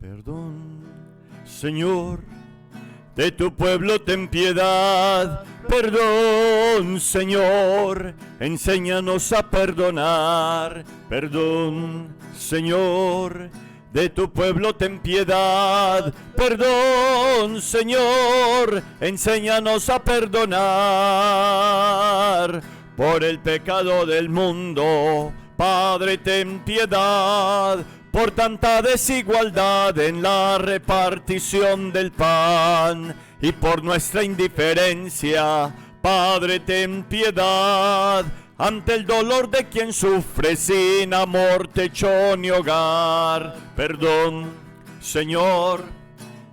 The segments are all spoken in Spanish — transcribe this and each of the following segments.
Perdón, Señor, de tu pueblo ten piedad. Perdón, Señor, enséñanos a perdonar. Perdón, Señor, de tu pueblo ten piedad. Perdón, Señor, enséñanos a perdonar. Por el pecado del mundo, Padre, ten piedad. Por tanta desigualdad en la repartición del pan y por nuestra indiferencia, Padre, ten piedad. Ante el dolor de quien sufre sin amor, techo ni hogar. Perdón, Señor,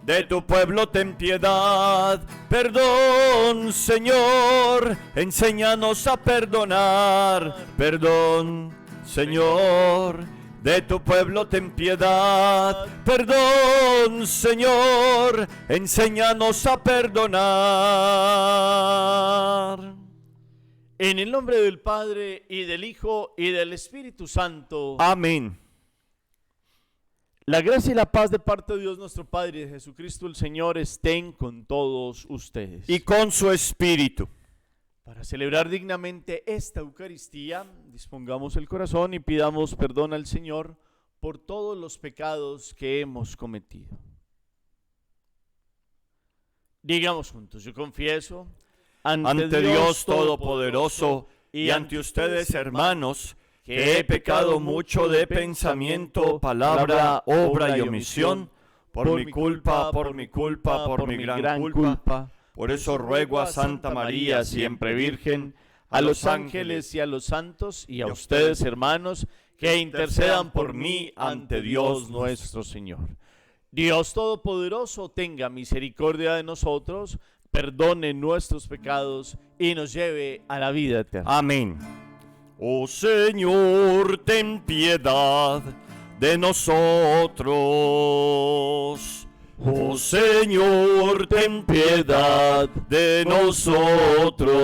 de tu pueblo ten piedad. Perdón, Señor, enséñanos a perdonar. Perdón, Señor, de tu pueblo ten piedad. Perdón, Señor, enséñanos a perdonar. En el nombre del Padre, y del Hijo, y del Espíritu Santo. Amén. La gracia y la paz de parte de Dios nuestro Padre y de Jesucristo el Señor estén con todos ustedes. Y con su espíritu. Para celebrar dignamente esta Eucaristía, dispongamos el corazón y pidamos perdón al Señor por todos los pecados que hemos cometido. Digamos juntos: yo confieso ante Dios Todopoderoso y ante ustedes, hermanos, que he pecado mucho de pensamiento, palabra, obra y omisión, por mi culpa, por mi gran culpa. Por eso ruego a Santa María, siempre Virgen, a los ángeles y a los santos, y a ustedes, hermanos, que intercedan por mí ante Dios nuestro Señor. Dios Todopoderoso tenga misericordia de nosotros, perdone nuestros pecados y nos lleve a la vida eterna. Amén. Oh Señor, ten piedad de nosotros. Oh Señor, ten piedad de nosotros.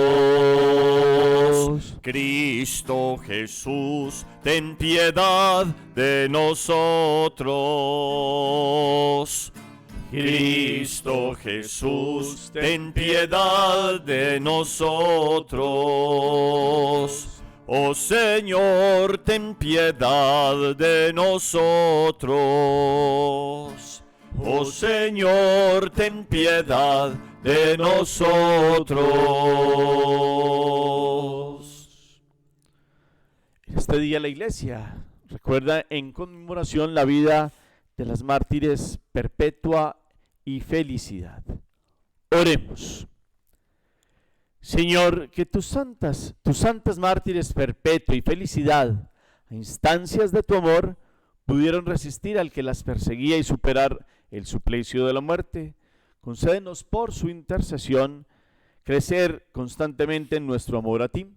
Cristo Jesús, ten piedad de nosotros. Cristo Jesús, ten piedad de nosotros. Oh Señor, ten piedad de nosotros. Oh Señor, ten piedad de nosotros. Este día la Iglesia recuerda en conmemoración la vida de las mártires Perpetua y Felicidad. Oremos. Señor, que tus santas mártires Perpetua y Felicidad, a instancias de tu amor, pudieron resistir al que las perseguía y superar el suplicio de la muerte. Concédenos por su intercesión crecer constantemente en nuestro amor a ti.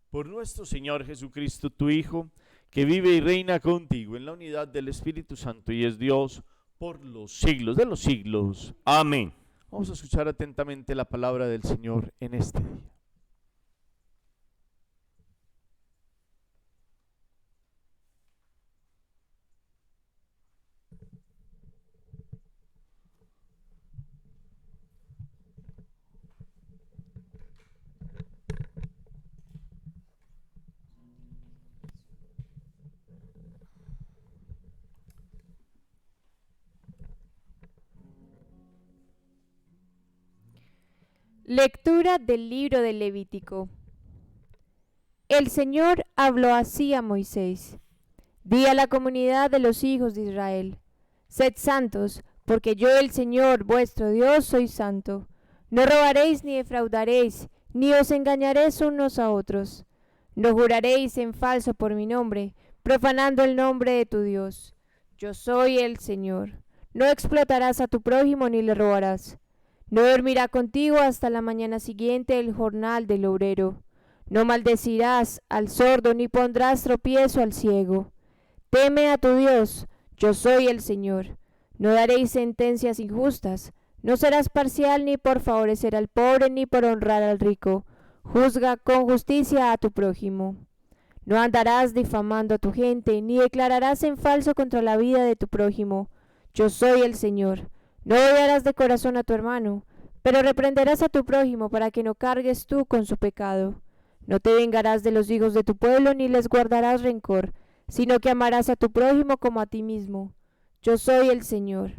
Por nuestro Señor Jesucristo, tu Hijo, que vive y reina contigo en la unidad del Espíritu Santo y es Dios por los siglos de los siglos. Amén. Vamos a escuchar atentamente la palabra del Señor en este día. Lectura del libro del Levítico. El Señor habló así a Moisés: Di a la comunidad de los hijos de Israel: Sed santos, porque yo, el Señor vuestro Dios, soy santo. No robaréis ni defraudaréis, ni os engañaréis unos a otros. No juraréis en falso por mi nombre, profanando el nombre de tu Dios. Yo soy el Señor. No explotarás a tu prójimo ni le robarás. No dormirá contigo hasta la mañana siguiente el jornal del obrero. No maldecirás al sordo ni pondrás tropiezo al ciego. Teme a tu Dios, yo soy el Señor. No daréis sentencias injustas. No serás parcial ni por favorecer al pobre ni por honrar al rico. Juzga con justicia a tu prójimo. No andarás difamando a tu gente, ni declararás en falso contra la vida de tu prójimo. Yo soy el Señor. No odiarás de corazón a tu hermano, pero reprenderás a tu prójimo para que no cargues tú con su pecado. No te vengarás de los hijos de tu pueblo ni les guardarás rencor, sino que amarás a tu prójimo como a ti mismo. Yo soy el Señor.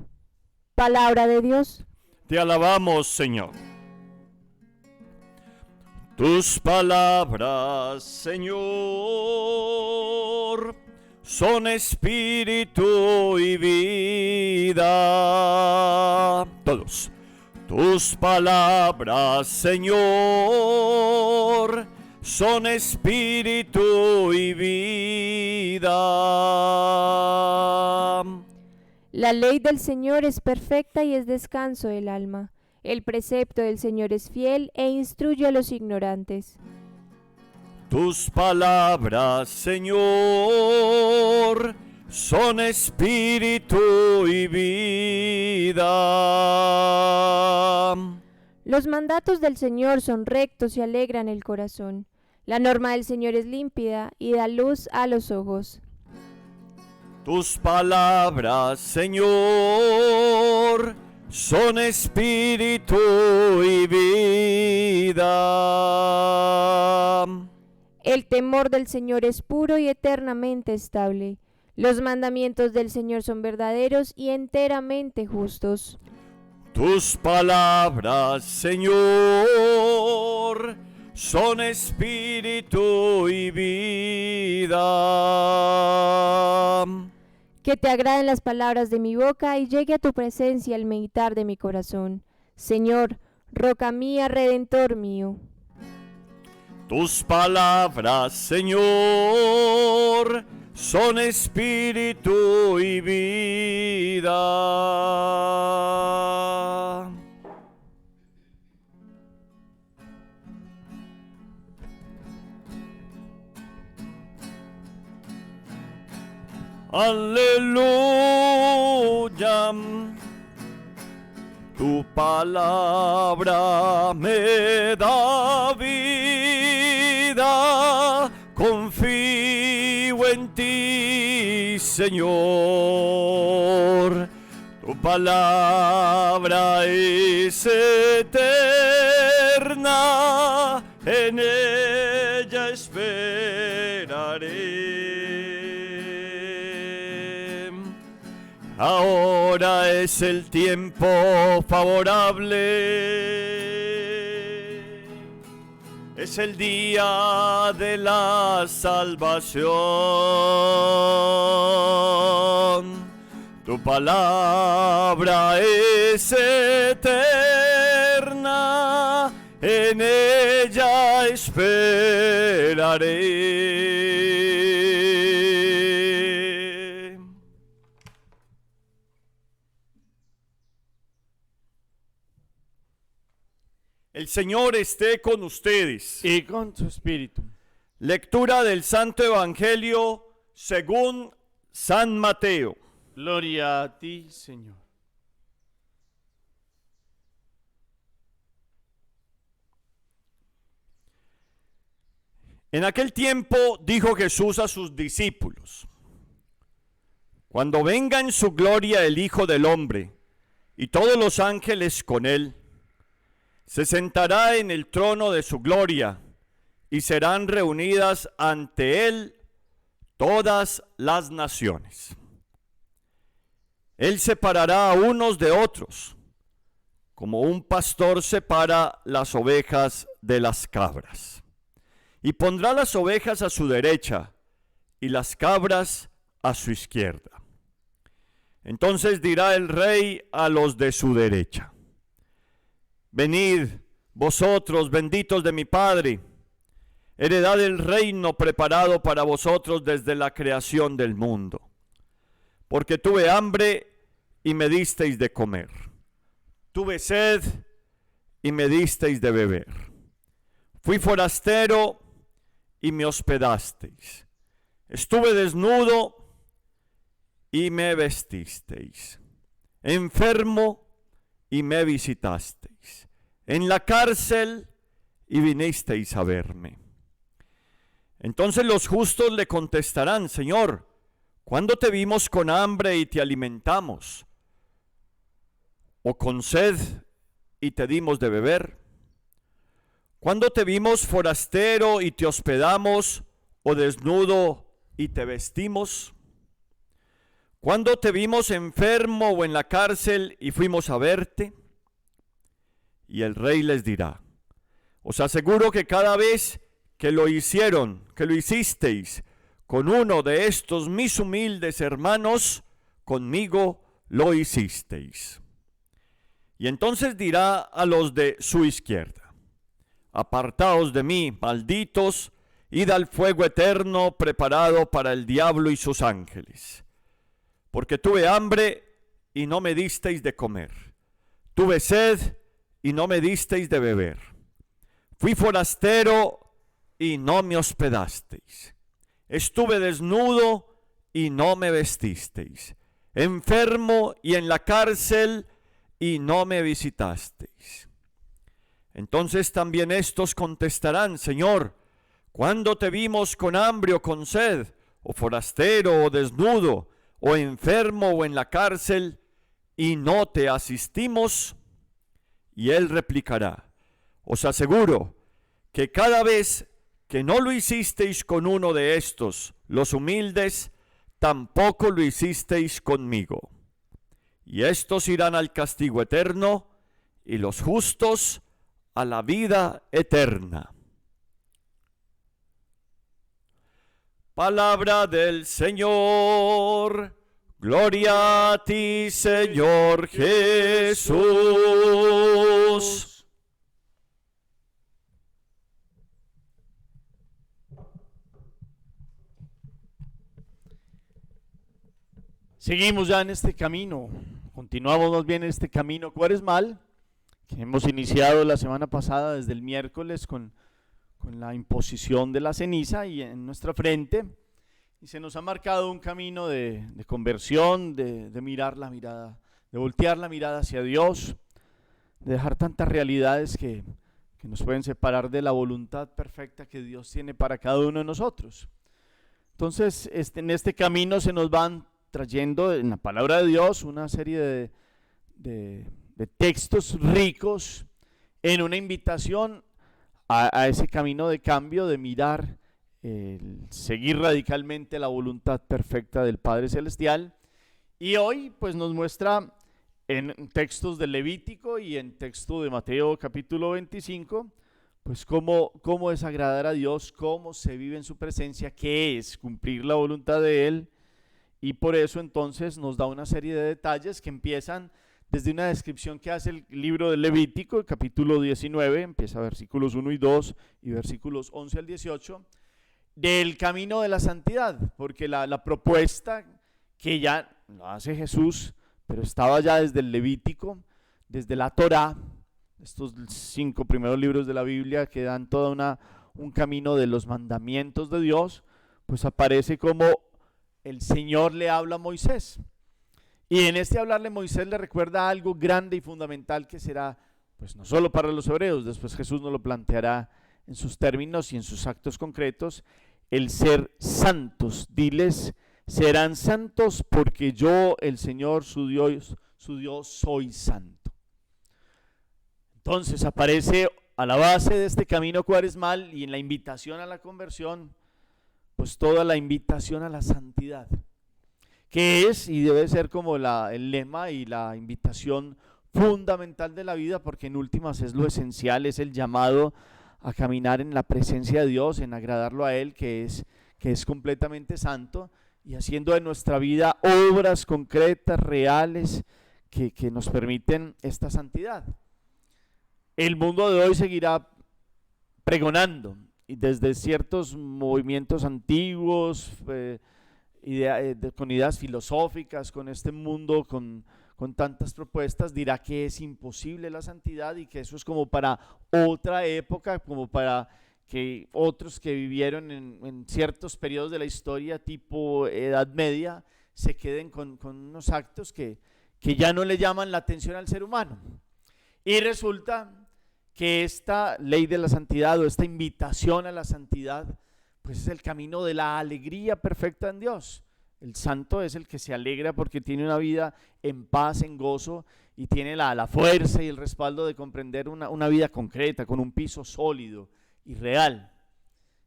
Palabra de Dios. Te alabamos, Señor. Tus palabras, Señor, son espíritu y vida. Todos. Tus palabras, Señor, son espíritu y vida. La ley del Señor es perfecta y es descanso del alma. El precepto del Señor es fiel e instruye a los ignorantes. Tus palabras, Señor, son espíritu y vida. Los mandatos del Señor son rectos y alegran el corazón. La norma del Señor es límpida y da luz a los ojos. Tus palabras, Señor, son espíritu y vida. El temor del Señor es puro y eternamente estable. Los mandamientos del Señor son verdaderos y enteramente justos. Tus palabras, Señor, son espíritu y vida. Que te agraden las palabras de mi boca y llegue a tu presencia el meditar de mi corazón. Señor, roca mía, redentor mío. Tus palabras, Señor, son espíritu y vida. Aleluya. Tu palabra me da vida, confío en ti, Señor. Tu palabra es eterna, en ella esperaré. Ahora es el tiempo favorable, es el día de la salvación. Tu palabra es eterna, en ella esperaré. El Señor esté con ustedes. Y con tu espíritu. Lectura del Santo Evangelio según San Mateo. Gloria a ti, Señor. En aquel tiempo dijo Jesús a sus discípulos: cuando venga en su gloria el Hijo del Hombre y todos los ángeles con él, se sentará en el trono de su gloria y serán reunidas ante él todas las naciones. Él separará a unos de otros, como un pastor separa las ovejas de las cabras, y pondrá las ovejas a su derecha y las cabras a su izquierda. Entonces dirá el rey a los de su derecha: venid, vosotros benditos de mi Padre, heredad del reino preparado para vosotros desde la creación del mundo. Porque tuve hambre y me disteis de comer, tuve sed y me disteis de beber, fui forastero y me hospedasteis, estuve desnudo y me vestisteis, enfermo y me visitasteis, en la cárcel y vinisteis a verme. Entonces los justos le contestarán: Señor, ¿cuándo te vimos con hambre y te alimentamos, o con sed y te dimos de beber? ¿Cuándo te vimos forastero y te hospedamos, o desnudo y te vestimos? ¿Cuándo te vimos enfermo o en la cárcel y fuimos a verte? Y el rey les dirá: os aseguro que cada vez que lo hicisteis con uno de estos mis humildes hermanos, conmigo lo hicisteis. Y entonces dirá a los de su izquierda: apartaos de mí, malditos, id al fuego eterno preparado para el diablo y sus ángeles. Porque tuve hambre y no me disteis de comer, tuve sed y no me disteis de beber, fui forastero y no me hospedasteis, estuve desnudo y no me vestisteis, enfermo y en la cárcel y no me visitasteis. Entonces también estos contestarán: Señor, ¿cuándo te vimos con hambre o con sed, o forastero o desnudo, o enfermo o en la cárcel, y no te asistimos? Y él replicará: os aseguro que cada vez que no lo hicisteis con uno de estos, los humildes, tampoco lo hicisteis conmigo. Y estos irán al castigo eterno, y los justos a la vida eterna. Palabra del Señor. Gloria a ti, Señor Jesús. Seguimos ya en este camino, continuamos más bien en este camino cuaresmal que hemos iniciado la semana pasada desde el miércoles con la imposición de la ceniza y en nuestra frente, y se nos ha marcado un camino de conversión, de mirar la mirada, de voltear la mirada hacia Dios, de dejar tantas realidades que nos pueden separar de la voluntad perfecta que Dios tiene para cada uno de nosotros. Entonces, en este camino se nos van trayendo en la palabra de Dios una serie de textos ricos en una invitación a ese camino de cambio, de mirar, seguir radicalmente la voluntad perfecta del Padre Celestial. Y hoy pues nos muestra en textos de Levítico y en texto de Mateo capítulo 25, pues cómo es agradar a Dios, cómo se vive en su presencia, qué es cumplir la voluntad de Él. Y por eso entonces nos da una serie de detalles que empiezan desde una descripción que hace el libro de Levítico, el capítulo 19, empieza versículos 1 y 2 y versículos 11 al 18, del camino de la santidad, porque la propuesta que ya lo hace Jesús, pero estaba ya desde el Levítico, desde la Torá, estos 5 primeros libros de la Biblia que dan todo un camino de los mandamientos de Dios, pues aparece como el Señor le habla a Moisés. Y en este hablarle Moisés le recuerda algo grande y fundamental que será, pues no solo para los hebreos, después Jesús nos lo planteará en sus términos y en sus actos concretos, el ser santos. Diles, serán santos porque yo, el Señor, su Dios, soy santo. Entonces aparece a la base de este camino cuaresmal y en la invitación a la conversión, pues toda la invitación a la santidad, que es y debe ser como el lema y la invitación fundamental de la vida, porque en últimas es lo esencial, es el llamado a caminar en la presencia de Dios, en agradarlo a Él, que es completamente santo, y haciendo de nuestra vida obras concretas, reales, que nos permiten esta santidad. El mundo de hoy seguirá pregonando, y desde ciertos movimientos antiguos, con ideas filosóficas, con este mundo, con tantas propuestas, dirá que es imposible la santidad y que eso es como para otra época, como para que otros que vivieron en ciertos periodos de la historia, tipo Edad Media, se queden con unos actos que ya no le llaman la atención al ser humano. Y resulta que esta ley de la santidad o esta invitación a la santidad, pues es el camino de la alegría perfecta en Dios. El santo es el que se alegra porque tiene una vida en paz, en gozo, y tiene la fuerza y el respaldo de comprender una vida concreta, con un piso sólido y real,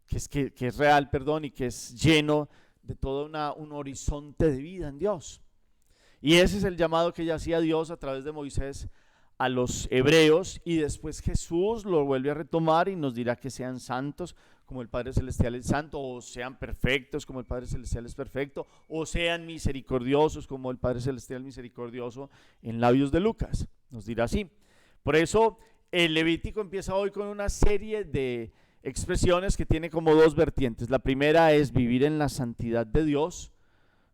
que es real, perdón, y que es lleno de todo un horizonte de vida en Dios. Y ese es el llamado que ya hacía Dios a través de Moisés a los hebreos, y después Jesús lo vuelve a retomar y nos dirá que sean santos como el Padre Celestial es santo, o sean perfectos como el Padre Celestial es perfecto, o sean misericordiosos como el Padre Celestial misericordioso, en labios de Lucas, nos dirá así. Por eso el Levítico empieza hoy con una serie de expresiones que tiene como dos vertientes. La primera es vivir en la santidad de Dios,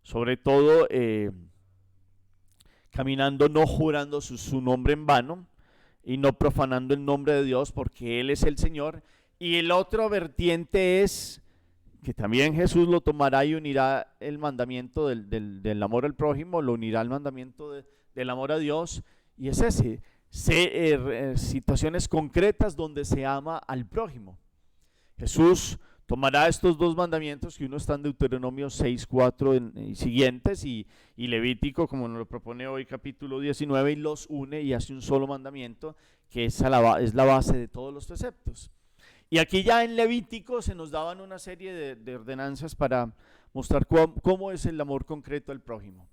sobre todo caminando, no jurando su nombre en vano y no profanando el nombre de Dios, porque Él es el Señor. Y el otro vertiente es que también Jesús lo tomará y unirá el mandamiento del amor al prójimo, lo unirá al mandamiento del amor a Dios, y es ese, situaciones concretas donde se ama al prójimo. Jesús tomará estos dos mandamientos, que uno está en Deuteronomio 6, 4 y siguientes, y Levítico, como nos lo propone hoy capítulo 19, y los une y hace un solo mandamiento, que es la base de todos los preceptos. Y aquí ya en Levítico se nos daban una serie de ordenanzas para mostrar cómo es el amor concreto al prójimo.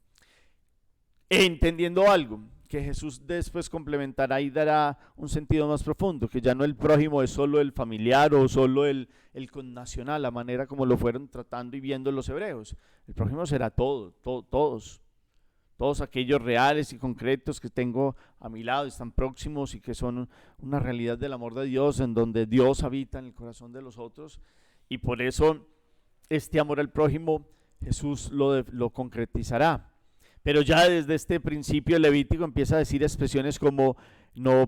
Entendiendo algo, que Jesús después complementará y dará un sentido más profundo, que ya no el prójimo es solo el familiar o solo el connacional, la manera como lo fueron tratando y viendo los hebreos. El prójimo será todos aquellos reales y concretos que tengo a mi lado, están próximos y que son una realidad del amor de Dios, en donde Dios habita en el corazón de los otros. Y por eso este amor al prójimo Jesús lo concretizará. Pero ya desde este principio el Levítico empieza a decir expresiones como no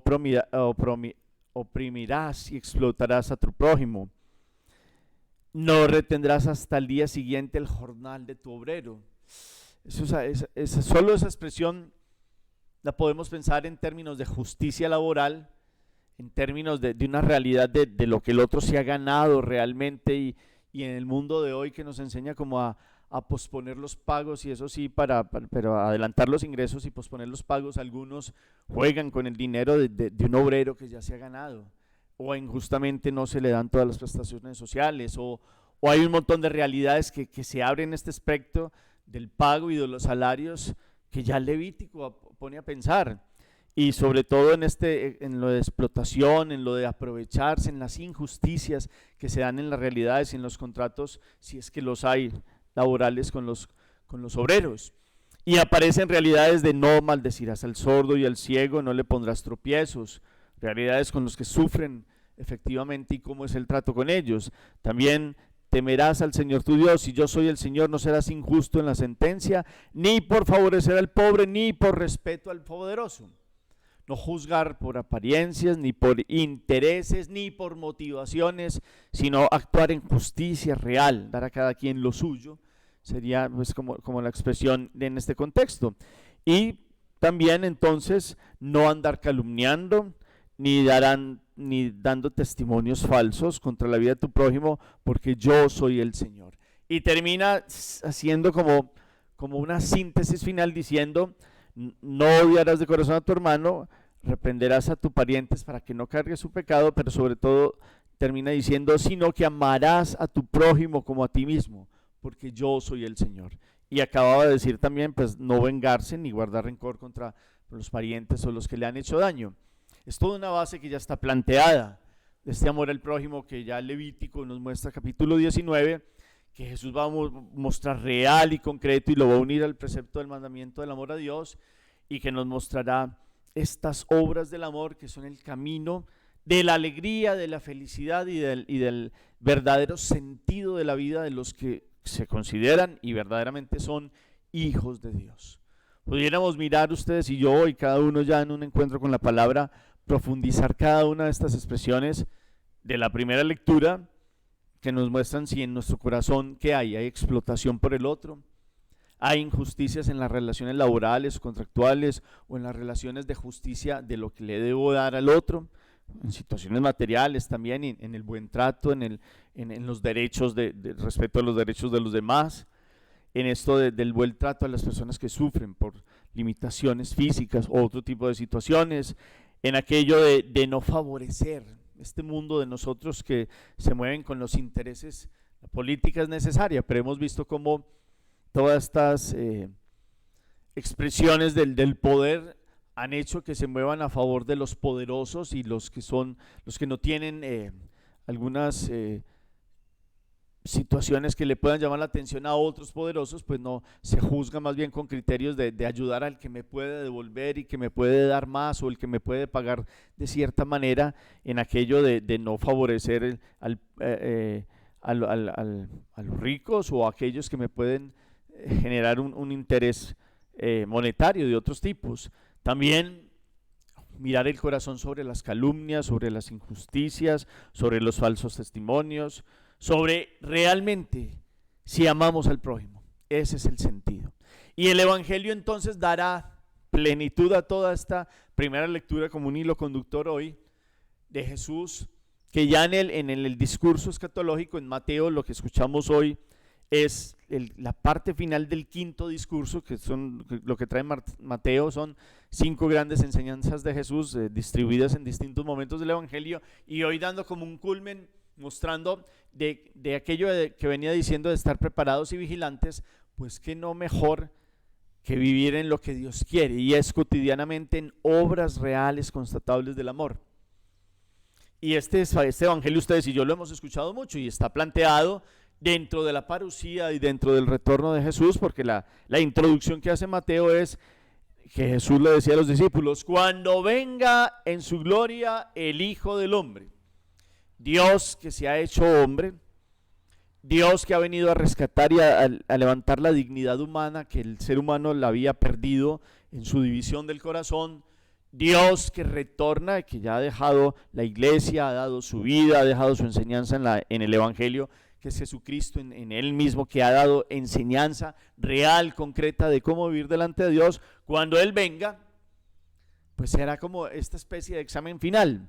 oprimirás y explotarás a tu prójimo, no retendrás hasta el día siguiente el jornal de tu obrero. Solo esa expresión la podemos pensar en términos de justicia laboral, en términos de una realidad de lo que el otro se ha ganado realmente, y en el mundo de hoy que nos enseña como a posponer los pagos, y eso sí, pero adelantar los ingresos y posponer los pagos. Algunos juegan con el dinero de un obrero que ya se ha ganado, o injustamente no se le dan todas las prestaciones sociales, o hay un montón de realidades que se abren en este aspecto del pago y de los salarios, que ya el Levítico pone a pensar, y sobre todo en lo de explotación, en lo de aprovecharse, en las injusticias que se dan en las realidades y en los contratos, si es que los hay, laborales con los obreros. Y aparecen realidades de no maldecirás al sordo y al ciego, no le pondrás tropiezos, realidades con los que sufren efectivamente y cómo es el trato con ellos. También temerás al Señor tu Dios, y yo soy el Señor, no serás injusto en la sentencia, ni por favorecer al pobre, ni por respeto al poderoso. No juzgar por apariencias, ni por intereses, ni por motivaciones, sino actuar en justicia real, dar a cada quien lo suyo, sería pues como la expresión en este contexto. Y también entonces no andar calumniando, ni dando testimonios falsos contra la vida de tu prójimo, porque yo soy el Señor. Y termina haciendo como una síntesis final diciendo: no odiarás de corazón a tu hermano, reprenderás a tus parientes para que no cargue su pecado, pero sobre todo termina diciendo, sino que amarás a tu prójimo como a ti mismo, porque yo soy el Señor. Y acababa de decir también, pues, no vengarse ni guardar rencor contra los parientes o los que le han hecho daño. Es toda una base que ya está planteada, de este amor al prójimo, que ya el Levítico nos muestra, capítulo 19, que Jesús va a mostrar real y concreto, y lo va a unir al precepto del mandamiento del amor a Dios, y que nos mostrará estas obras del amor, que son el camino de la alegría, de la felicidad y del verdadero sentido de la vida de los que se consideran y verdaderamente son hijos de Dios. Pudiéramos mirar ustedes y yo, y cada uno ya en un encuentro con la palabra, profundizar cada una de estas expresiones de la primera lectura, que nos muestran si en nuestro corazón ¿qué hay? Hay explotación por el otro, hay injusticias en las relaciones laborales o contractuales, o en las relaciones de justicia de lo que le debo dar al otro, en situaciones materiales también, en el buen trato, en los derechos de respeto a los derechos de los demás, en esto del buen trato a las personas que sufren por limitaciones físicas o otro tipo de situaciones, en aquello de no favorecer este mundo de nosotros que se mueven con los intereses. La política es necesaria, pero hemos visto cómo todas estas expresiones del poder han hecho que se muevan a favor de los poderosos, y los que no tienen algunas situaciones que le puedan llamar la atención a otros poderosos, pues no se juzga más bien con criterios de ayudar al que me puede devolver y que me puede dar más, o el que me puede pagar de cierta manera, en aquello de no favorecer a los ricos o a aquellos que me pueden generar un interés monetario de otros tipos. También mirar el corazón sobre las calumnias, sobre las injusticias, sobre los falsos testimonios, sobre realmente si amamos al prójimo. Ese es el sentido. Y el Evangelio entonces dará plenitud a toda esta primera lectura como un hilo conductor hoy de Jesús, que ya en el discurso escatológico en Mateo, lo que escuchamos hoy es la parte final del quinto discurso, que son lo que trae Mateo, son 5 grandes enseñanzas de Jesús distribuidas en distintos momentos del Evangelio, y hoy dando como un culmen, mostrando de aquello que venía diciendo de estar preparados y vigilantes, pues que no mejor que vivir en lo que Dios quiere, y es cotidianamente en obras reales constatables del amor. Y este Evangelio ustedes y yo lo hemos escuchado mucho, y está planteado dentro de la parusía y dentro del retorno de Jesús, porque la introducción que hace Mateo es que Jesús le decía a los discípulos: cuando venga en su gloria el Hijo del Hombre. Dios que se ha hecho hombre, Dios que ha venido a rescatar y a levantar la dignidad humana que el ser humano la había perdido en su división del corazón. Dios que retorna, que ya ha dejado la iglesia, ha dado su vida, ha dejado su enseñanza en el Evangelio, que es Jesucristo en Él mismo, que ha dado enseñanza real, concreta de cómo vivir delante de Dios. Cuando Él venga, pues será como esta especie de examen final,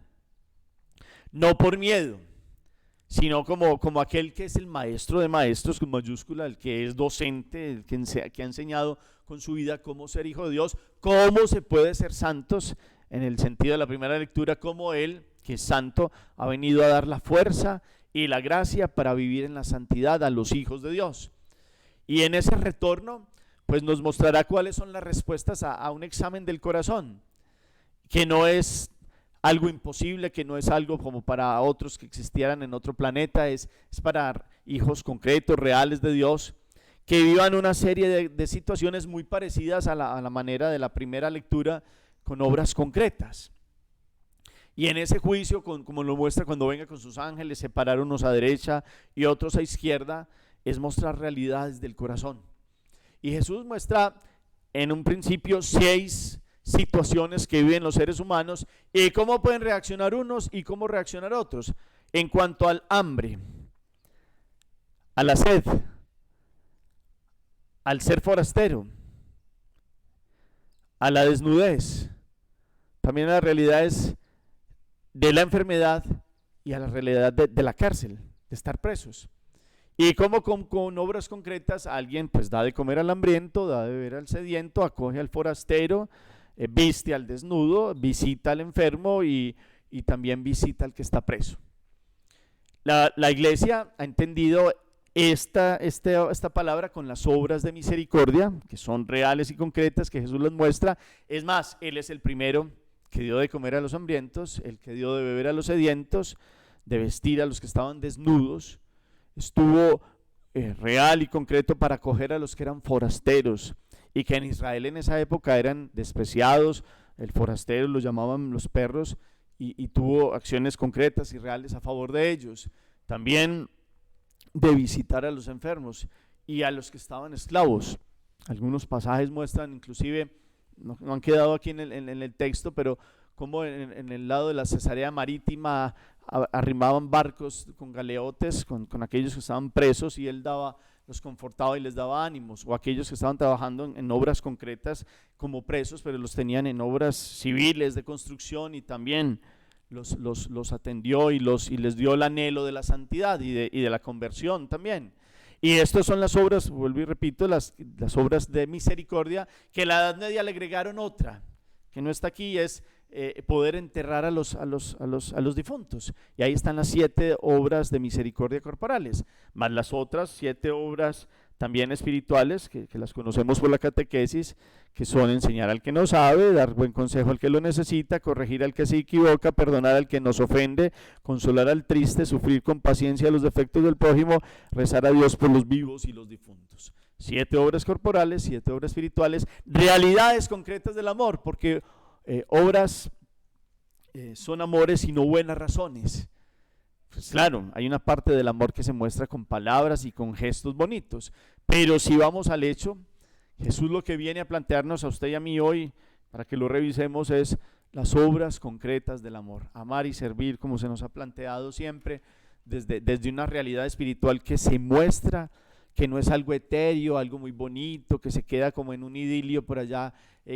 no por miedo, sino como aquel que es el maestro de maestros con mayúscula, el que es docente, el que ha enseñado con su vida cómo ser hijo de Dios, cómo se puede ser santos, en el sentido de la primera lectura, cómo Él, que es santo, ha venido a dar la fuerza y la gracia para vivir en la santidad a los hijos de Dios. Y en ese retorno, pues nos mostrará cuáles son las respuestas a un examen del corazón, que no es algo imposible, que no es algo como para otros que existieran en otro planeta, es para hijos concretos, reales de Dios, que vivan una serie de situaciones muy parecidas a la manera de la primera lectura, con obras concretas. Y en ese juicio, como lo muestra cuando venga con sus ángeles, separar unos a derecha y otros a izquierda, es mostrar realidades del corazón. Y Jesús muestra en un principio 6 situaciones que viven los seres humanos y cómo pueden reaccionar unos y cómo reaccionar otros. En cuanto al hambre, a la sed, al ser forastero, a la desnudez, también a las realidades de la enfermedad y a la realidad de la cárcel, de estar presos. Y como con obras concretas alguien pues da de comer al hambriento, da de beber al sediento, acoge al forastero, viste al desnudo, visita al enfermo y también visita al que está preso. La iglesia ha entendido esta palabra con las obras de misericordia, que son reales y concretas, que Jesús les muestra. Es más, Él es el primero que dio de comer a los hambrientos, el que dio de beber a los sedientos, de vestir a los que estaban desnudos. Estuvo real y concreto para acoger a los que eran forasteros, y que en Israel en esa época eran despreciados. El forastero los llamaban los perros, y tuvo acciones concretas y reales a favor de ellos. También de visitar a los enfermos y a los que estaban esclavos. Algunos pasajes muestran, inclusive, no han quedado aquí en el texto, pero como en el lado de la Cesarea Marítima arrimaban barcos con galeotes, con aquellos que estaban presos, y él los confortaba y les daba ánimos, o aquellos que estaban trabajando en obras concretas como presos, pero los tenían en obras civiles de construcción, y también los atendió y les dio el anhelo de la santidad y de la conversión también. Y estas son las obras, vuelvo y repito, las obras de misericordia, que en la Edad Media le agregaron otra, que no está aquí, es poder enterrar a los difuntos. Y ahí están las 7 obras de misericordia corporales, más las otras 7 obras también espirituales, que las conocemos por la catequesis, que son enseñar al que no sabe, dar buen consejo al que lo necesita, corregir al que se equivoca, perdonar al que nos ofende, consolar al triste, sufrir con paciencia los defectos del prójimo, rezar a Dios por los vivos y los difuntos. 7 obras corporales, 7 obras espirituales, realidades concretas del amor, porque obras son amores y no buenas razones. Pues claro, hay una parte del amor que se muestra con palabras y con gestos bonitos, pero si vamos al hecho, Jesús lo que viene a plantearnos a usted y a mí hoy, para que lo revisemos, es las obras concretas del amor. Amar y servir, como se nos ha planteado siempre, desde una realidad espiritual que se muestra, que no es algo etéreo, algo muy bonito, que se queda como en un idilio por allá,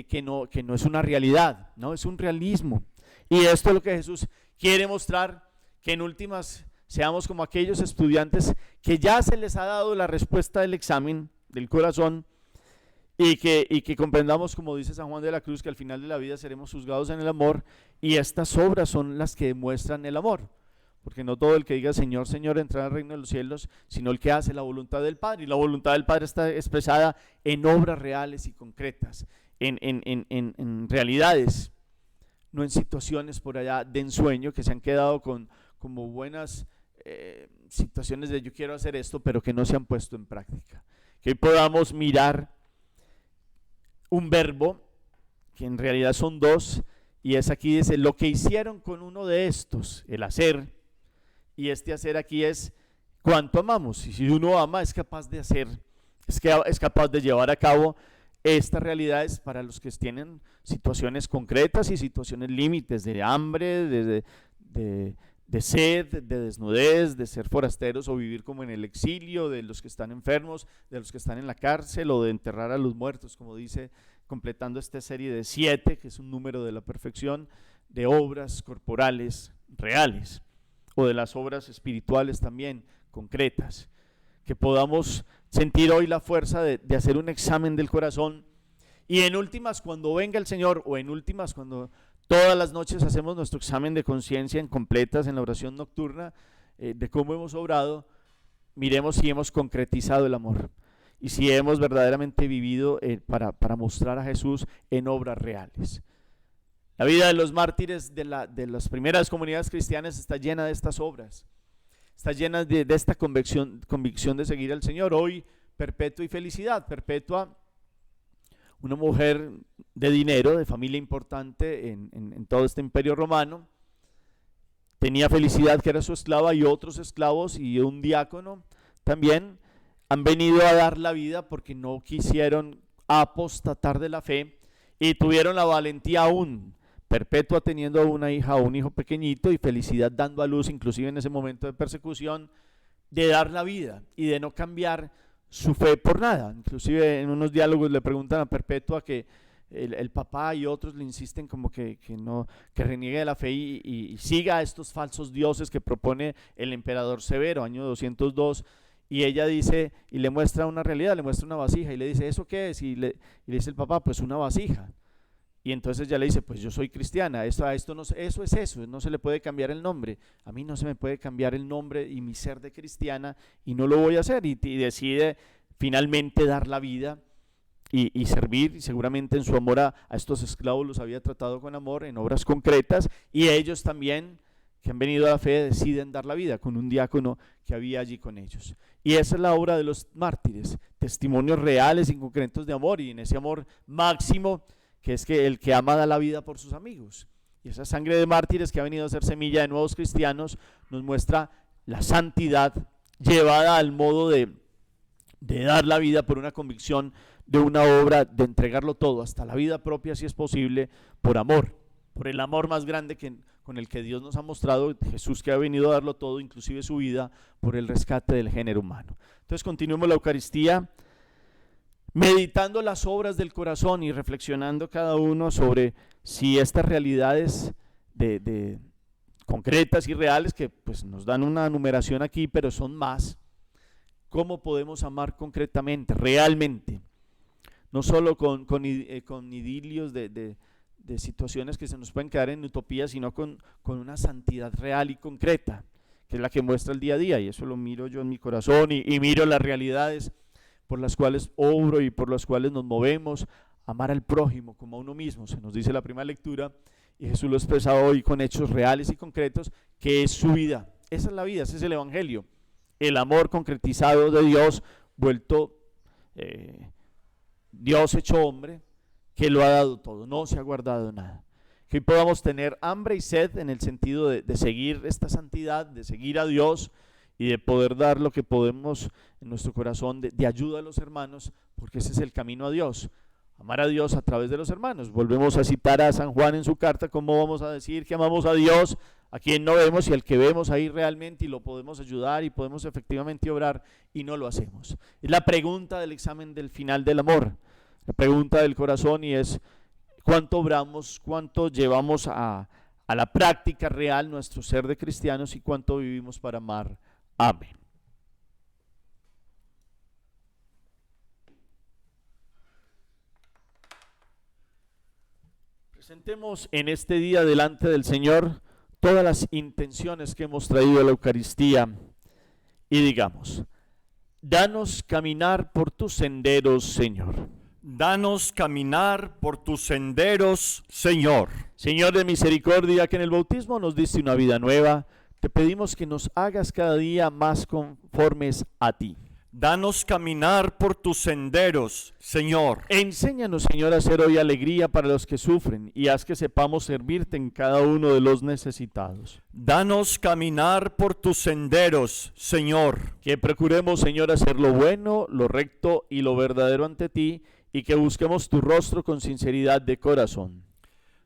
que no es una realidad, no, es un realismo. Y esto es lo que Jesús quiere mostrar, que en últimas seamos como aquellos estudiantes que ya se les ha dado la respuesta del examen del corazón, y que comprendamos, como dice San Juan de la Cruz, que al final de la vida seremos juzgados en el amor, y estas obras son las que demuestran el amor, porque no todo el que diga Señor, Señor entrará al reino de los cielos, sino el que hace la voluntad del Padre, y la voluntad del Padre está expresada en obras reales y concretas, en realidades, no en situaciones por allá de ensueño que se han quedado como buenas situaciones de yo quiero hacer esto, pero que no se han puesto en práctica. Que hoy podamos mirar un verbo, que en realidad son 2, y es aquí, dice, lo que hicieron con uno de estos, el hacer, y este hacer aquí es cuánto amamos, y si uno ama es capaz de hacer, es capaz de llevar a cabo estas realidades para los que tienen situaciones concretas y situaciones límites de hambre, de sed, de desnudez, de ser forasteros o vivir como en el exilio, de los que están enfermos, de los que están en la cárcel, o de enterrar a los muertos, como dice, completando esta serie de 7, que es un número de la perfección, de obras corporales reales, o de las obras espirituales también concretas, que podamos sentir hoy la fuerza de hacer un examen del corazón, y en últimas cuando venga el Señor, o en últimas cuando todas las noches hacemos nuestro examen de conciencia en completas en la oración nocturna, de cómo hemos obrado, miremos si hemos concretizado el amor y si hemos verdaderamente vivido para mostrar a Jesús en obras reales. La vida de los mártires de las primeras comunidades cristianas está llena de estas obras, está llena de esta convicción de seguir al Señor. Hoy, Perpetua y Felicidad. Perpetua, una mujer de dinero, de familia importante en todo este imperio romano, tenía Felicidad, que era su esclava, y otros esclavos y un diácono también han venido a dar la vida porque no quisieron apostatar de la fe y tuvieron la valentía aún. Perpetua teniendo una hija o un hijo pequeñito, y Felicidad dando a luz, inclusive en ese momento de persecución, de dar la vida y de no cambiar su fe por nada. Inclusive en unos diálogos le preguntan a Perpetua que el papá y otros le insisten como que reniegue de la fe y siga a estos falsos dioses que propone el emperador Severo, año 202, y ella dice, y le muestra una realidad, le muestra una vasija, y le dice, ¿eso qué es? Y le dice el papá, pues una vasija. Y entonces ella le dice, pues yo soy cristiana, eso no se le puede cambiar el nombre, a mí no se me puede cambiar el nombre y mi ser de cristiana, y no lo voy a hacer, y decide finalmente dar la vida y servir, y seguramente en su amor a estos esclavos los había tratado con amor, en obras concretas, y ellos también, que han venido a la fe, deciden dar la vida con un diácono que había allí con ellos. Y esa es la obra de los mártires, testimonios reales y concretos de amor, y en ese amor máximo, que es que el que ama da la vida por sus amigos. Y esa sangre de mártires que ha venido a ser semilla de nuevos cristianos nos muestra la santidad llevada al modo de dar la vida por una convicción de una obra, de entregarlo todo, hasta la vida propia si es posible, por amor, por el amor más grande con el que Dios nos ha mostrado, Jesús, que ha venido a darlo todo, inclusive su vida, por el rescate del género humano. Entonces continuemos la Eucaristía, meditando las obras del corazón y reflexionando cada uno sobre si estas realidades de concretas y reales, que pues nos dan una numeración aquí, pero son más, ¿Cómo podemos amar concretamente, realmente? No solo con idilios de situaciones que se nos pueden quedar en utopía, sino con una santidad real y concreta, que es la que muestra el día a día, y eso lo miro yo en mi corazón y miro las realidades por las cuales obro y por las cuales nos movemos. Amar al prójimo como a uno mismo, se nos dice la primera lectura, y Jesús lo expresa hoy con hechos reales y concretos, que es su vida. Esa es la vida, ese es el evangelio, el amor concretizado de Dios, vuelto Dios hecho hombre, que lo ha dado todo, no se ha guardado nada. Que hoy podamos tener hambre y sed en el sentido de seguir esta santidad, de seguir a Dios y de poder dar lo que podemos en nuestro corazón de ayuda a los hermanos, porque ese es el camino a Dios. Amar a Dios a través de los hermanos. Volvemos a citar a San Juan en su carta. ¿Cómo vamos a decir que amamos a Dios a quien no vemos, y al que vemos ahí realmente y lo podemos ayudar y podemos efectivamente obrar y no lo hacemos? Es la pregunta del examen del final del amor, la pregunta del corazón, y es cuánto obramos, cuánto llevamos a la práctica real nuestro ser de cristianos y cuánto vivimos para amar. Amén. Presentemos en este día delante del Señor todas las intenciones que hemos traído a la Eucaristía y digamos: danos caminar por tus senderos, Señor. Danos caminar por tus senderos, Señor. Señor de misericordia, que en el bautismo nos diste una vida nueva, te pedimos que nos hagas cada día más conformes a ti. Danos caminar por tus senderos, Señor. Enséñanos, Señor, a hacer hoy alegría para los que sufren, y haz que sepamos servirte en cada uno de los necesitados. Danos caminar por tus senderos, Señor. Que procuremos, Señor, hacer lo bueno, lo recto y lo verdadero ante ti, y que busquemos tu rostro con sinceridad de corazón.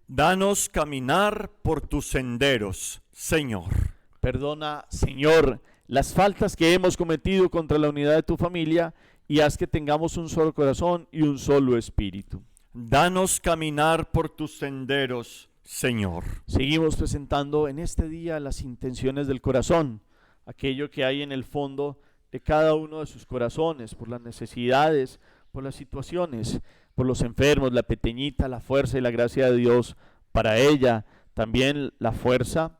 Danos caminar por tus senderos, Señor. Perdona, Señor, las faltas que hemos cometido contra la unidad de tu familia, y haz que tengamos un solo corazón y un solo espíritu. Danos caminar por tus senderos, Señor. Seguimos presentando en este día las intenciones del corazón, aquello que hay en el fondo de cada uno de sus corazones, por las necesidades, por las situaciones, por los enfermos, la pequeñita, la fuerza y la gracia de Dios para ella, también la fuerza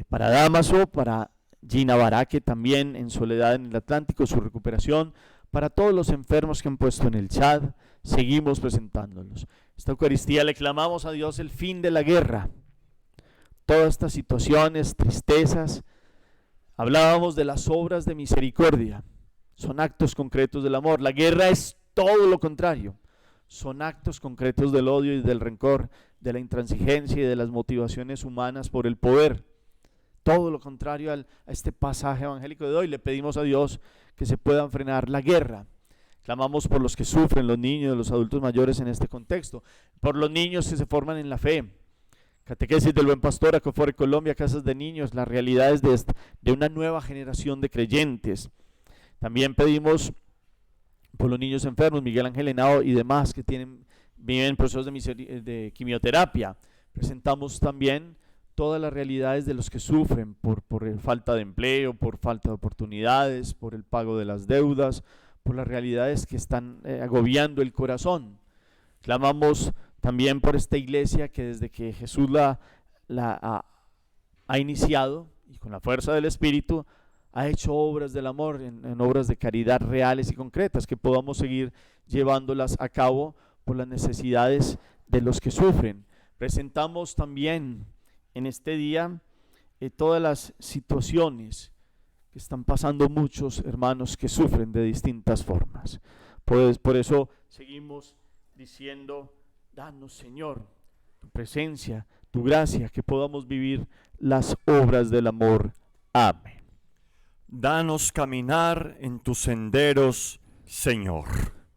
para Dámaso, para Gina Baraque también en soledad en el Atlántico, su recuperación, para todos los enfermos que han puesto en el chat. Seguimos presentándolos. Esta Eucaristía le clamamos a Dios el fin de la guerra, todas estas situaciones, tristezas. Hablábamos de las obras de misericordia, son actos concretos del amor. La guerra es todo lo contrario, son actos concretos del odio y del rencor, de la intransigencia y de las motivaciones humanas por el poder. Todo lo contrario a este pasaje evangélico de hoy. Le pedimos a Dios que se puedan frenar la guerra. Clamamos por los que sufren, los niños, los adultos mayores en este contexto, por los niños que se forman en la fe. Catequesis del Buen Pastor, Acofore Colombia, Casas de Niños, las realidades de una nueva generación de creyentes. También pedimos por los niños enfermos, Miguel Ángel Henao y demás que viven procesos de quimioterapia. Presentamos también todas las realidades de los que sufren por falta de empleo, por falta de oportunidades, por el pago de las deudas, por las realidades que están agobiando el corazón. Clamamos también por esta iglesia que desde que Jesús la ha iniciado, y con la fuerza del Espíritu, ha hecho obras del amor, en obras de caridad reales y concretas, que podamos seguir llevándolas a cabo por las necesidades de los que sufren. Presentamos también en este día todas las situaciones que están pasando muchos hermanos que sufren de distintas formas. Pues por eso seguimos diciendo: danos, Señor, tu presencia, tu gracia, que podamos vivir las obras del amor. Amén. Danos caminar en tus senderos, Señor.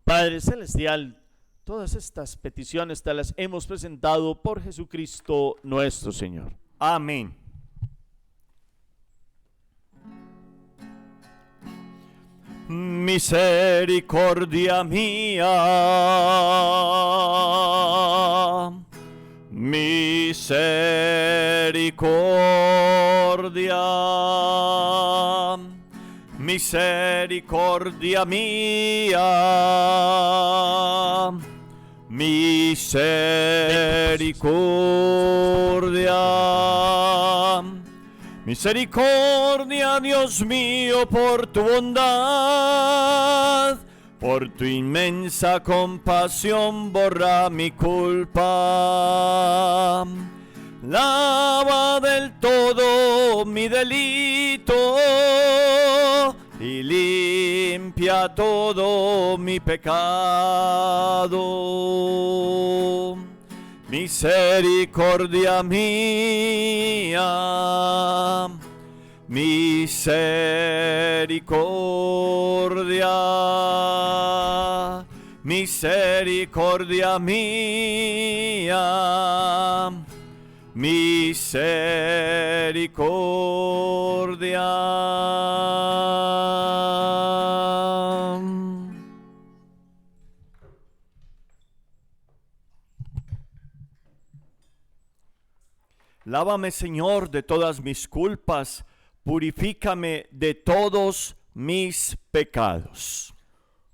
Padre Celestial, todas estas peticiones te las hemos presentado por Jesucristo nuestro Señor. Amén. Misericordia mía, misericordia, misericordia mía, misericordia. Misericordia, Dios mío, por tu bondad, por tu inmensa compasión, borra mi culpa. Lava del todo mi delito y limpia todo mi pecado. Misericordia mía, misericordia, misericordia mía, misericordia. Lávame, Señor, de todas mis culpas, purifícame de todos mis pecados.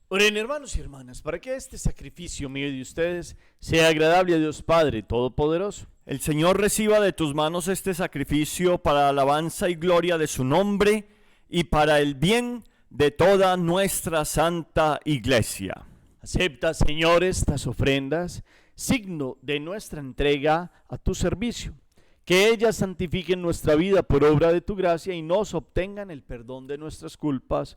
Oren, hermanos y hermanas, para que este sacrificio mío y de ustedes sea agradable a Dios Padre Todopoderoso. El Señor reciba de tus manos este sacrificio para alabanza y gloria de su nombre y para el bien de toda nuestra santa iglesia. Acepta, Señor, estas ofrendas, signo de nuestra entrega a tu servicio. Que ellas santifiquen nuestra vida por obra de tu gracia y nos obtengan el perdón de nuestras culpas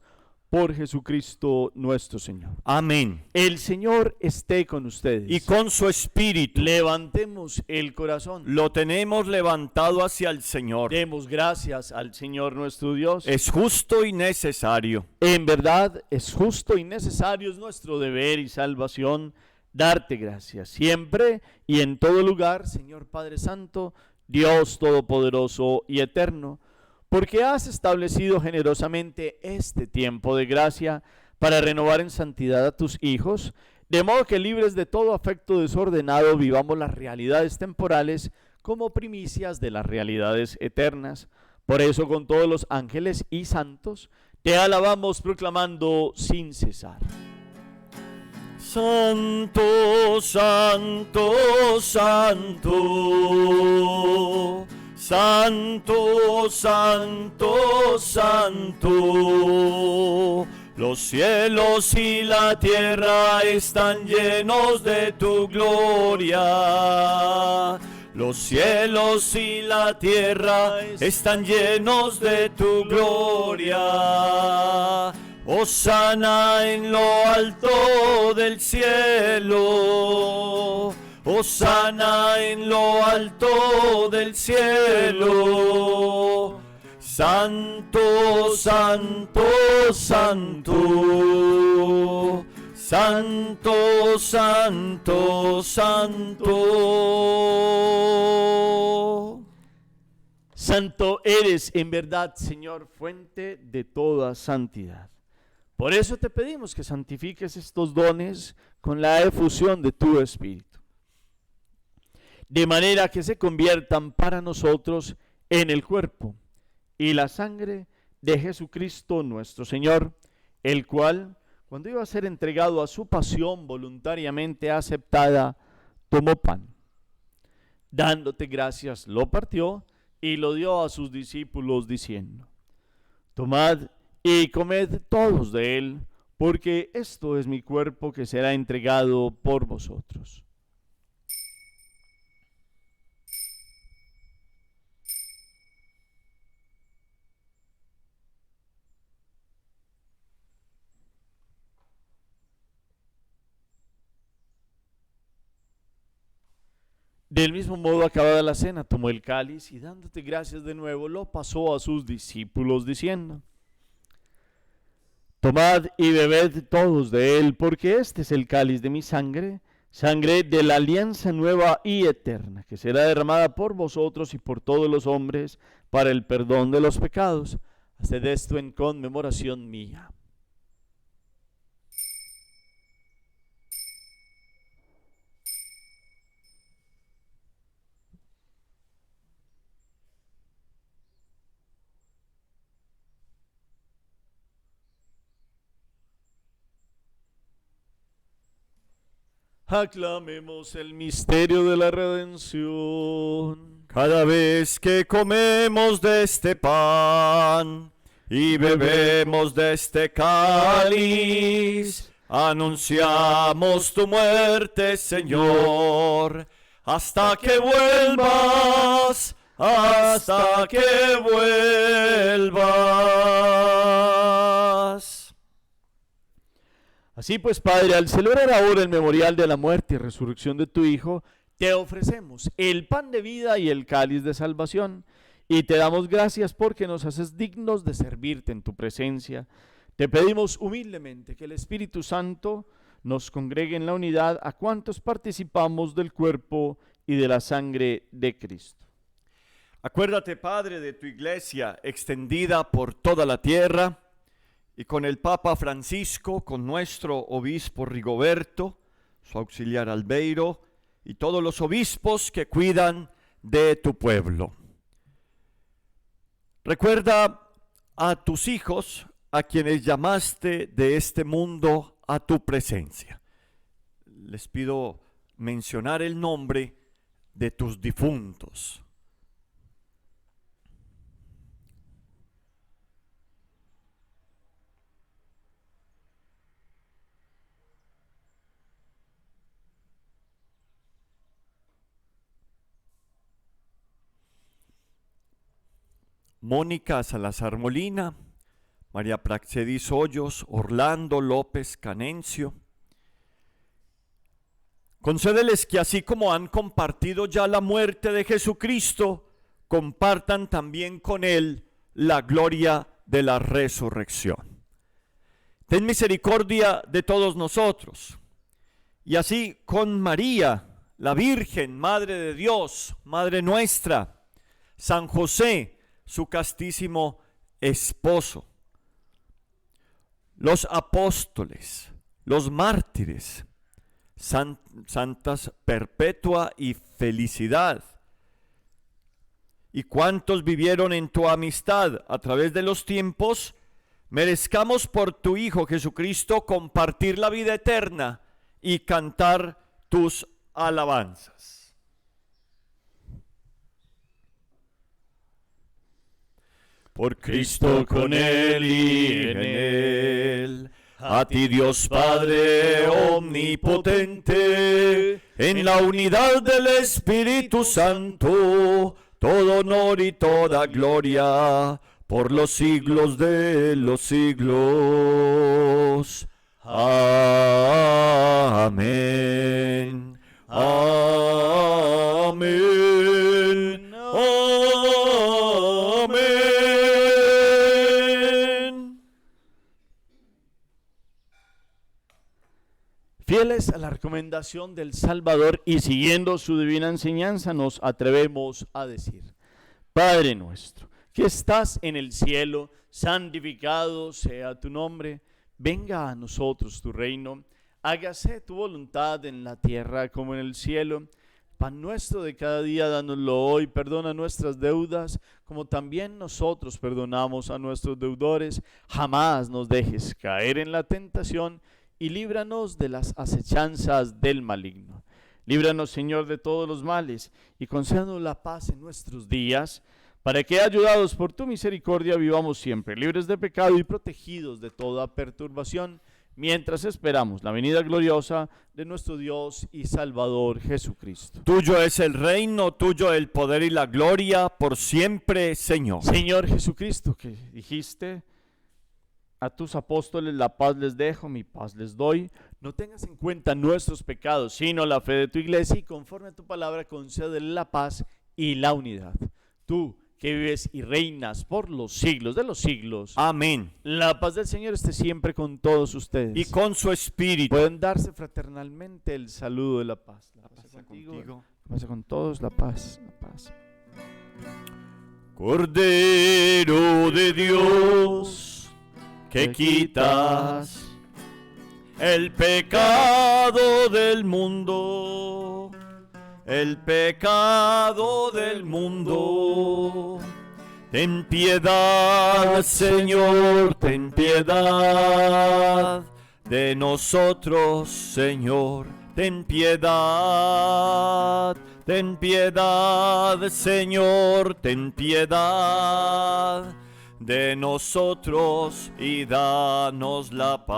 por Jesucristo nuestro Señor. Amén. El Señor esté con ustedes. Y con su espíritu. Levantemos el corazón. Lo tenemos levantado hacia el Señor. Demos gracias al Señor nuestro Dios. Es justo y necesario. En verdad es justo y necesario, es nuestro deber y salvación darte gracias siempre y en todo lugar, Señor Padre Santo, Dios Todopoderoso y Eterno, porque has establecido generosamente este tiempo de gracia para renovar en santidad a tus hijos, de modo que libres de todo afecto desordenado vivamos las realidades temporales como primicias de las realidades eternas. Por eso con todos los ángeles y santos te alabamos proclamando sin cesar. Santo, santo, santo, santo, santo, santo. Los cielos y la tierra están llenos de tu gloria. Los cielos y la tierra están llenos de tu gloria. Hosana en lo alto del cielo, hosana en lo alto del cielo. Santo, santo, santo, santo, santo, santo. Santo eres en verdad, Señor, fuente de toda santidad. Por eso te pedimos que santifiques estos dones con la efusión de tu Espíritu, de manera que se conviertan para nosotros en el cuerpo y la sangre de Jesucristo nuestro Señor, el cual, cuando iba a ser entregado a su pasión voluntariamente aceptada, tomó pan. Dándote gracias, lo partió y lo dio a sus discípulos diciendo: tomad y comed todos de él, porque esto es mi cuerpo que será entregado por vosotros. Del mismo modo, acabada la cena, tomó el cáliz y dándote gracias de nuevo, lo pasó a sus discípulos diciendo: tomad y bebed todos de él, porque este es el cáliz de mi sangre, sangre de la alianza nueva y eterna, que será derramada por vosotros y por todos los hombres para el perdón de los pecados. Haced esto en conmemoración mía. Aclamemos el misterio de la redención. Cada vez que comemos de este pan y bebemos de este cáliz, anunciamos tu muerte, Señor, hasta que vuelvas, hasta que vuelvas. Así pues, Padre, al celebrar ahora el memorial de la muerte y resurrección de tu Hijo, te ofrecemos el pan de vida y el cáliz de salvación, y te damos gracias porque nos haces dignos de servirte en tu presencia. Te pedimos humildemente que el Espíritu Santo nos congregue en la unidad a cuantos participamos del cuerpo y de la sangre de Cristo. Acuérdate, Padre, de tu iglesia extendida por toda la tierra, y con el Papa Francisco, con nuestro obispo Rigoberto, su auxiliar Albeiro, y todos los obispos que cuidan de tu pueblo. Recuerda a tus hijos, a quienes llamaste de este mundo a tu presencia. Les pido mencionar el nombre de tus difuntos. Mónica Salazar Molina, María Praxedis Hoyos, Orlando López Canencio. Concédeles que así como han compartido ya la muerte de Jesucristo, compartan también con Él la gloria de la resurrección. Ten misericordia de todos nosotros, y así con María, la Virgen, Madre de Dios, Madre nuestra, San José, su castísimo esposo, los apóstoles, los mártires, santas Perpetua y Felicidad, y cuantos vivieron en tu amistad a través de los tiempos, merezcamos por tu Hijo Jesucristo compartir la vida eterna y cantar tus alabanzas. Por Cristo, con Él y en Él, a ti Dios Padre omnipotente, en la unidad del Espíritu Santo, todo honor y toda gloria, por los siglos de los siglos. Amén. Amén. Fieles a la recomendación del Salvador y siguiendo su divina enseñanza, nos atrevemos a decir: Padre nuestro, que estás en el cielo, santificado sea tu nombre. Venga a nosotros tu reino. Hágase tu voluntad en la tierra como en el cielo. Pan nuestro de cada día, dánoslo hoy. Perdona nuestras deudas, como también nosotros perdonamos a nuestros deudores. Jamás nos dejes caer en la tentación, y líbranos de las acechanzas del maligno. Líbranos, Señor, de todos los males, y concédenos la paz en nuestros días, para que, ayudados por tu misericordia, vivamos siempre libres de pecado y protegidos de toda perturbación, mientras esperamos la venida gloriosa de nuestro Dios y Salvador Jesucristo. Tuyo es el reino, tuyo el poder y la gloria, por siempre, Señor. Señor Jesucristo, que dijiste: a tus apóstoles la paz les dejo, mi paz les doy. No tengas en cuenta nuestros pecados, sino la fe de tu iglesia, y conforme a tu palabra concédele la paz y la unidad. Tú, que vives y reinas por los siglos de los siglos. Amén. La paz del Señor esté siempre con todos ustedes. Y con su espíritu. Pueden darse fraternalmente el saludo de la paz. La paz contigo. La paz con todos, la paz, la paz. Cordero de Dios, que quitas el pecado del mundo, el pecado del mundo. Ten piedad, Señor, ten piedad de nosotros, Señor, ten piedad. Ten piedad, Señor, ten piedad de nosotros y danos la paz.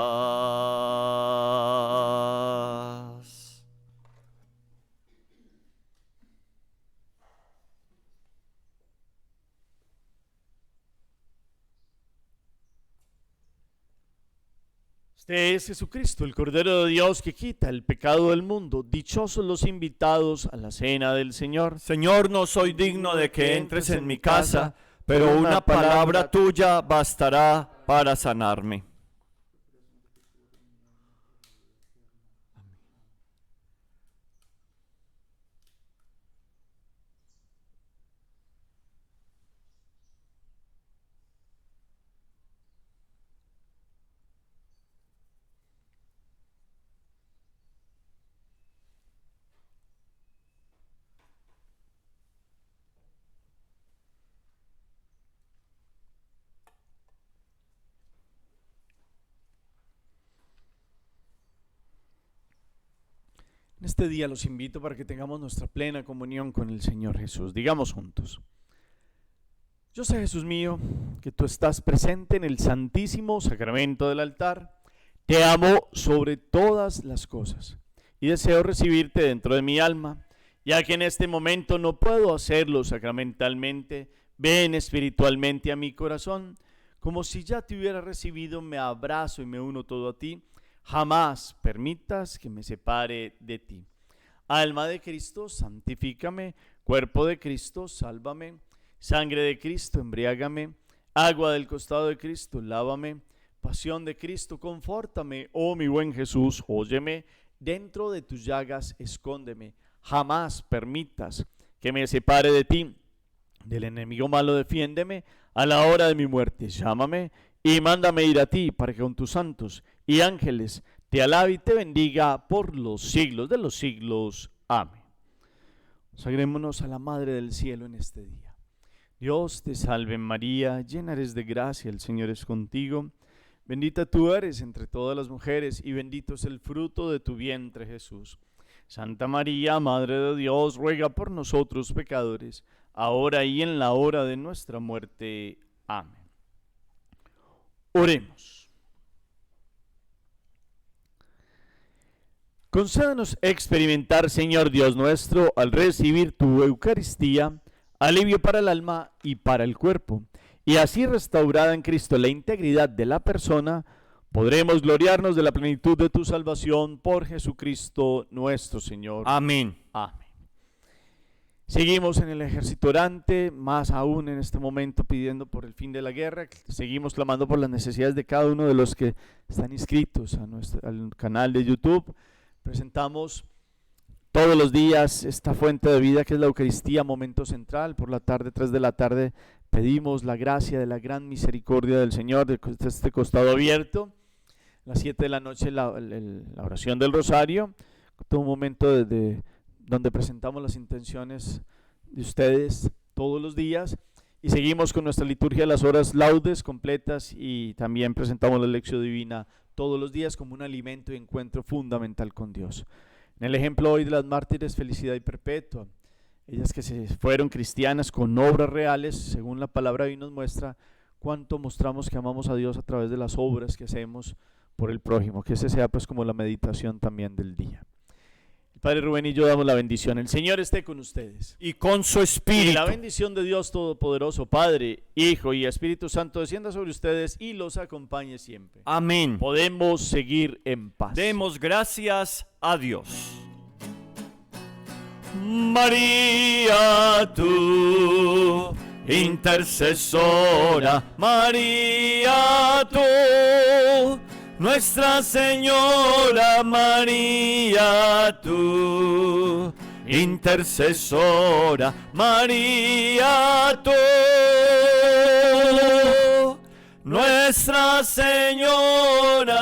Este es Jesucristo, el Cordero de Dios que quita el pecado del mundo. Dichosos los invitados a la cena del Señor. Señor, no soy digno de que entres en mi casa, pero una palabra tuya bastará para sanarme. En este día los invito para que tengamos nuestra plena comunión con el Señor Jesús. Digamos juntos: yo sé, Jesús mío, que tú estás presente en el santísimo sacramento del altar. Te amo sobre todas las cosas y deseo recibirte dentro de mi alma. Ya que en este momento no puedo hacerlo sacramentalmente, ven espiritualmente a mi corazón. Como si ya te hubiera recibido, me abrazo y me uno todo a ti. Jamás permitas que me separe de ti. Alma de Cristo, santifícame. Cuerpo de Cristo, sálvame. Sangre de Cristo, embriágame. Agua del costado de Cristo, lávame. Pasión de Cristo, confórtame. Oh mi buen Jesús, óyeme. Dentro de tus llagas, escóndeme. Jamás permitas que me separe de ti. Del enemigo malo, defiéndeme. A la hora de mi muerte, llámame. Y mándame ir a ti, para que con tus santos y ángeles te alabe y te bendiga por los siglos de los siglos. Amén. Consagrémonos a la Madre del Cielo en este día. Dios te salve María, llena eres de gracia, el Señor es contigo. Bendita tú eres entre todas las mujeres y bendito es el fruto de tu vientre, Jesús. Santa María, Madre de Dios, ruega por nosotros pecadores, ahora y en la hora de nuestra muerte. Amén. Oremos. Concédanos experimentar, Señor Dios nuestro, al recibir tu Eucaristía, alivio para el alma y para el cuerpo, y así restaurada en Cristo la integridad de la persona, podremos gloriarnos de la plenitud de tu salvación por Jesucristo nuestro Señor. Amén. Amén. Seguimos en el ejército orante, más aún en este momento pidiendo por el fin de la guerra. Seguimos clamando por las necesidades de cada uno de los que están inscritos al canal de YouTube. Presentamos todos los días esta fuente de vida que es la Eucaristía, momento central. Por la tarde, 3 de la tarde, pedimos la gracia de la gran misericordia del Señor de este costado abierto. A las 7 de la noche la oración del rosario, todo un momento donde presentamos las intenciones de ustedes todos los días, y seguimos con nuestra liturgia de las horas laudes completas, y también presentamos la lección divina todos los días como un alimento y encuentro fundamental con Dios. En el ejemplo hoy de las mártires Felicidad y Perpetua, ellas que se fueron cristianas con obras reales, según la palabra hoy nos muestra cuánto mostramos que amamos a Dios a través de las obras que hacemos por el prójimo, que ese sea pues como la meditación también del día. Padre Rubén y yo damos la bendición. El Señor esté con ustedes. Y con su espíritu. Y la bendición de Dios Todopoderoso, Padre, Hijo y Espíritu Santo, descienda sobre ustedes y los acompañe siempre. Amén. Podemos seguir en paz. Demos gracias a Dios. María, tú, intercesora, María, tú, Nuestra Señora, María, tú, intercesora, María, tú, Nuestra Señora.